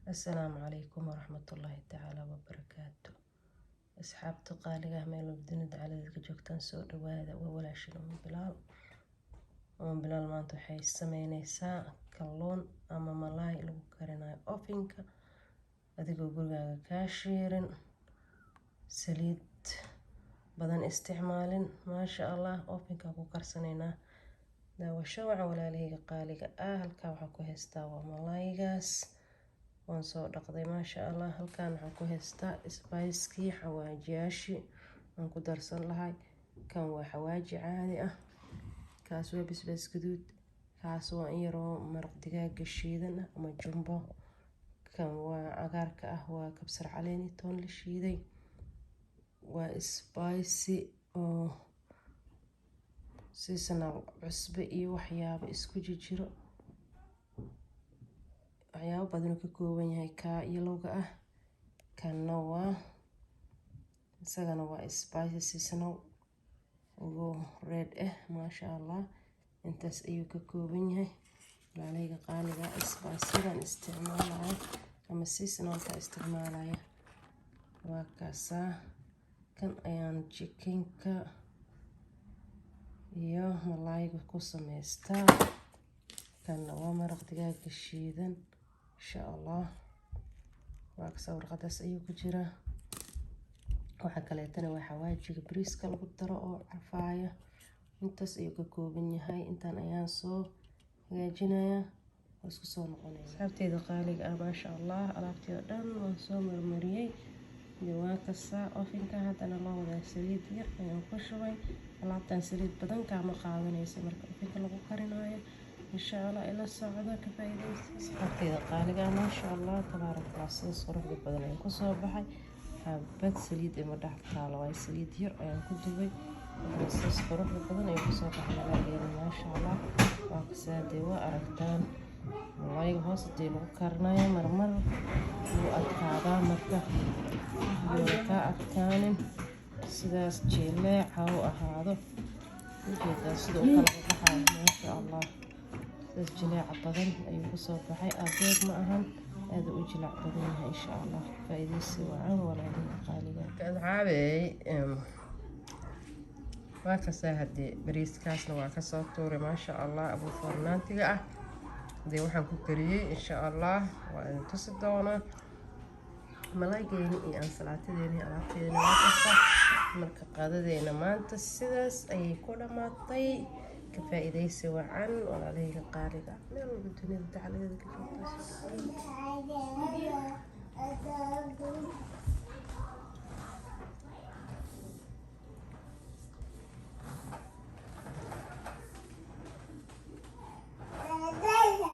السلام عليكم ورحمة الله تعالى وبركاته. أصحاب تقالي ميل الدنيا على الجوكتان سود وهذا ولا شنو من بلال ما أنتو حي السميني ساعة كلون أما ملاي لو كرنا أوفينك أديكو قولها كاشيرن سليد بدن استعمال ما شاء الله أوفينك أكو كرسنينا داو شوع ولا ليه قالي أهل كوحكو هستاوا ملايقاس waan soo dhaqday maasha allah. halkaan waxaan ku haystaa spice-kii xawaajiyaashii aan ku darsan lahay. kan waa xawaaji caadi ah, kaas waa basbaas gaduud, kaas waa in yaroo maraq digaaga shiidan ah ama jumbo, kan waa cagaarka ah waa kabsar caleeni toon la shiiday, waa spicy oo seasonal cusbo iyo waxyaabo isku jiro waxyaabo badan oo ka kooban yahay ka yelowga ah. kanna waa isagana waa spicy seasonal oo red ah maasha allah. intaas ayuu ka kooban yahay walaalayga qaaliga spicy-dan isticmaalaya ama seasonalka isticmaalaya waa kaasa. kan ayaan chickenka iyo malayga ku samaystaa. kanna waa maraq digaaga shiidan insha allah. waa ka warqadaas ayuu ku jiraa. waxa kaleetana waa xawaajiga bariiska lagu daro oo carfaaya. intaas ayuu ka kooban yahay. intaan ayaan soo hagaajinayaa oo isku soo noqonaya. asxaabteyda qaaliga ah maasha allah alaabtii oo dhan waan soo marmariyey. waa kasa ofinka haddana loo wadaa saliid yar ayaan ku shubay. alaabtan saliid badan kaama qaadanaysa marka ofinka lagu karinayo. إن شاء الله إلى السعودة كفاية صحتي قالقة ما شاء الله تبارك الله. سيس صرف بدل ينكو صباحي حبت سليد إما دحت طالوا سليد ير ينكو دبي. سيس صرف بدل ينكو صباحي ما شاء الله. وأكسادي وأركتان والله يهوس ديلو كرنايا مرمر وأتكادا مركا يوكا أكتان سيداس جيلي حاو أهادو وجيدا سيدو كلا ما شاء الله. جلع بدن أيوة كسر بحي أبيض معهم هذا وجلع بدنها إن شاء الله. فإذا سواء ولا هذه قالية كذابي ما كسهدي بريس كاسنا وكسر طوري ما شاء الله. أبو فرنان تجاه دي وحن كوكري إن شاء الله وأن تصدقنا ملايقيني إيه أن صلاتي ديني ألعبتيني ما كسر مركب قادة دينا ما أنت السدس أي كل ما طي كفائدة سواء ولا عليه قارقة. لا بدون الدعالة ذلك